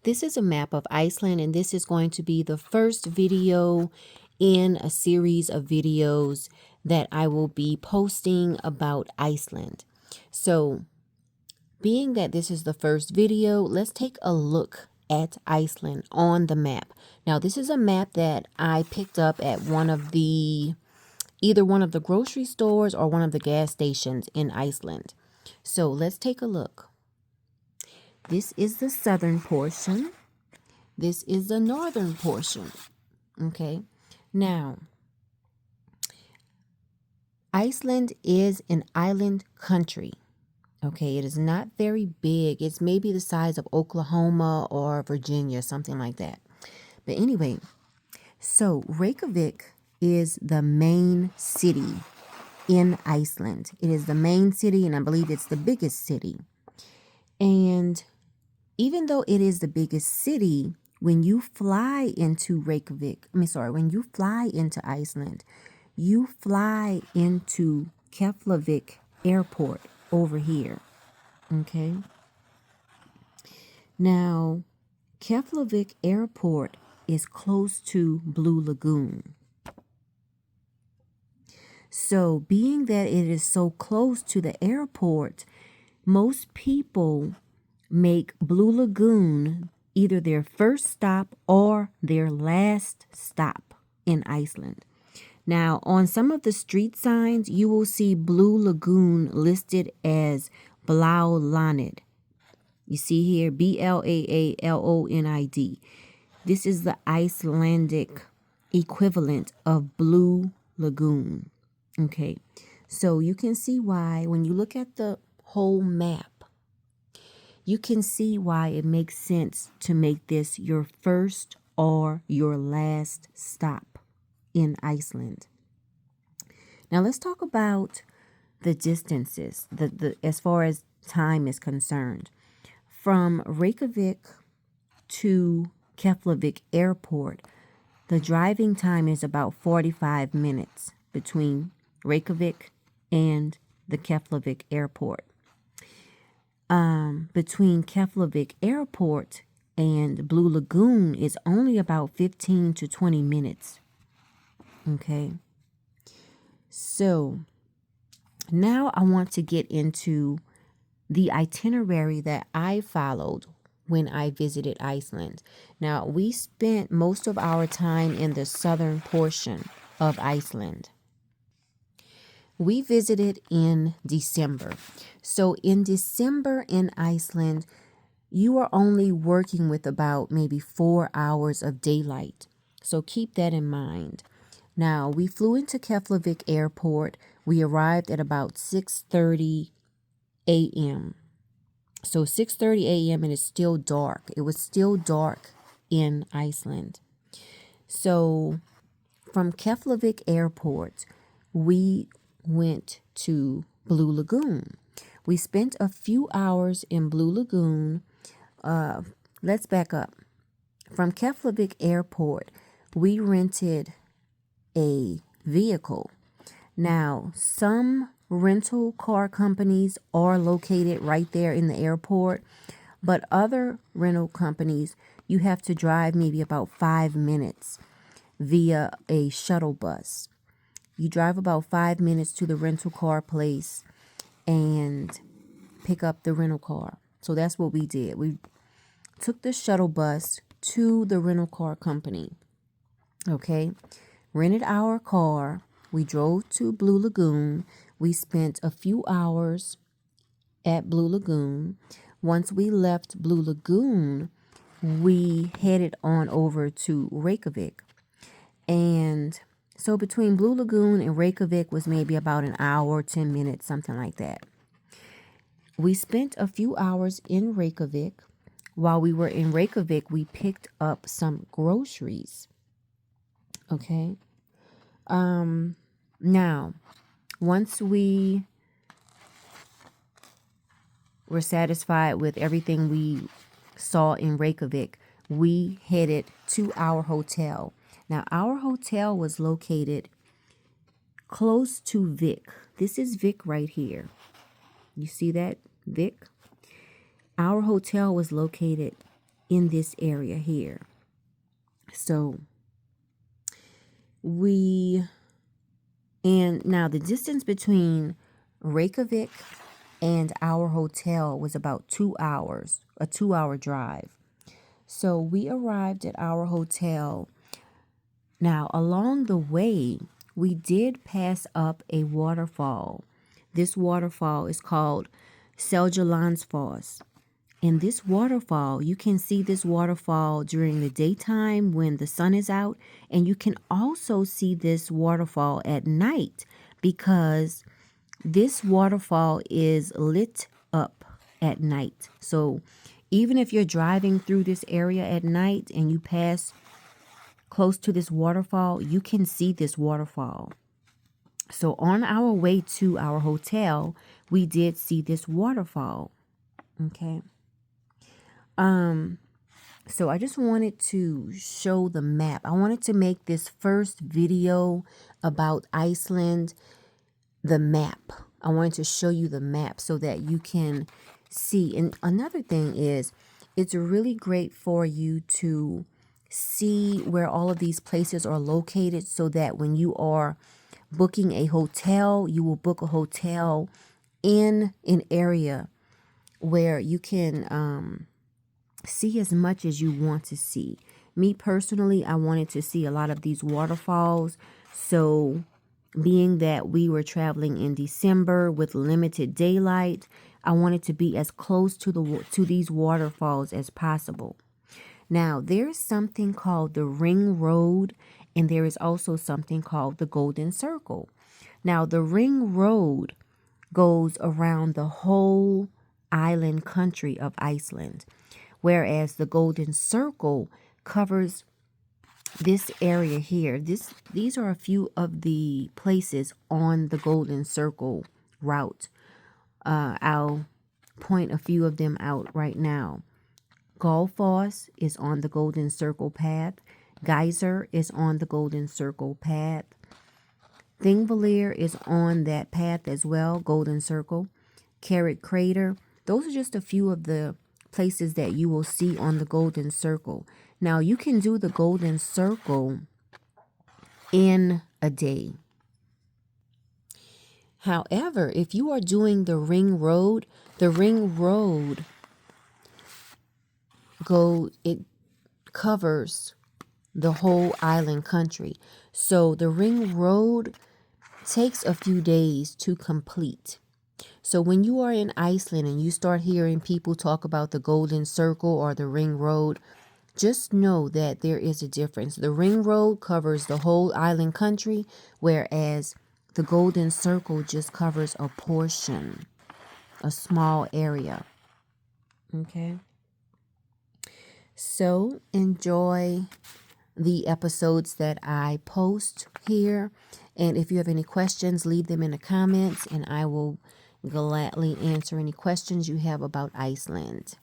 This is a map of Iceland, and this is going to be the first video in a series of videos that I will be posting about Iceland. So, being that this is the first video, let's take a look at Iceland on the map. Now, this is a map that I picked up at either one of the grocery stores or one of the gas stations in Iceland. So, let's take a look. This is the southern portion. This is the northern portion. Okay. Now, Iceland is an island country. Okay. It is not very big. It's maybe the size of Oklahoma or Virginia, something like that. But anyway, so Reykjavik is the main city in Iceland. It is the main city, and I believe it's the biggest city. And even though it is the biggest city, when you fly into when you fly into Iceland, you fly into Keflavik Airport over here. Okay. Now, Keflavik Airport is close to Blue Lagoon. So, being that it is so close to the airport, most people make Blue Lagoon either their first stop or their last stop in Iceland. Now, on some of the street signs, you will see Blue Lagoon listed as Blaulanid. You see here, Blaalonid. This is the Icelandic equivalent of Blue Lagoon. Okay, so you can see why when you look at the whole map, you can see why it makes sense to make this your first or your last stop in Iceland. Now let's talk about the distances, as far as time is concerned. From Reykjavik to Keflavik Airport, the driving time is about 45 minutes between Reykjavik and the Keflavik Airport. Between Keflavik Airport and Blue Lagoon is only about 15 to 20 minutes. Okay. So now I want to get into the itinerary that I followed when I visited Iceland. Now, we spent most of our time in the southern portion of Iceland. We visited in December. So in December in Iceland, you are only working with about maybe 4 hours of daylight. So keep that in mind. Now, we flew into Keflavik Airport. We arrived at about 6:30 a.m. So 6:30 a.m. and it's still dark. It was still dark in Iceland. So from Keflavik Airport, we went to Blue Lagoon. We spent a few hours in Blue Lagoon. Let's back up. From Keflavik Airport, we rented a vehicle. Now, some rental car companies are located right there in the airport, but other rental companies, you have to drive maybe about 5 minutes via a shuttle bus. You drive about 5 minutes to the rental car place and pick up the rental car. So that's what we did. We took the shuttle bus to the rental car company. Okay. Rented our car. We drove to Blue Lagoon. We spent a few hours at Blue Lagoon. Once we left Blue Lagoon, we headed on over to Reykjavik. And so between Blue Lagoon and Reykjavik was maybe about an hour, 10 minutes, something like that. We spent a few hours in Reykjavik. While we were in Reykjavik, we picked up some groceries. Okay. Now, once we were satisfied with everything we saw in Reykjavik, we headed to our hotel. Now, our hotel was located close to Vik. This is Vik right here. You see that, Vik? Our hotel was located in this area here. So now the distance between Reykjavik and our hotel was about 2 hours, a 2-hour drive. So we arrived at our hotel. Now, along the way, we did pass up a waterfall. This waterfall is called Seljalandsfoss. And this waterfall, you can see this waterfall during the daytime when the sun is out. And you can also see this waterfall at night because this waterfall is lit up at night. So even if you're driving through this area at night and you pass close to this waterfall, you can see this waterfall. So on our way to our hotel, we did see this waterfall. Okay. So I just wanted to show the map. I wanted to make this first video about Iceland, the map. I wanted to show you the map so that you can see. And another thing is, it's really great for you to see where all of these places are located so that when you are booking a hotel, you will book a hotel in an area where you can see as much as you want to see. Me personally, I wanted to see a lot of these waterfalls. So being that we were traveling in December with limited daylight, I wanted to be as close to these waterfalls as possible. Now, there's something called the Ring Road, and there is also something called the Golden Circle. Now, the Ring Road goes around the whole island country of Iceland, whereas the Golden Circle covers this area here. These are a few of the places on the Golden Circle route. I'll point a few of them out right now. Gullfoss is on the Golden Circle path. Geyser is on the Golden Circle path. Thingvellir is on that path as well, Golden Circle. Carrot Crater. Those are just a few of the places that you will see on the Golden Circle. Now, you can do the Golden Circle in a day. However, if you are doing the Ring Road it covers the whole island country. So the Ring Road takes a few days to complete. So when you are in Iceland and you start hearing people talk about the Golden Circle or the Ring Road, just know that there is a difference. The Ring Road covers the whole island country, whereas the Golden Circle just covers a portion, a small area. Okay. So enjoy the episodes that I post here. And if you have any questions, leave them in the comments and I will gladly answer any questions you have about Iceland.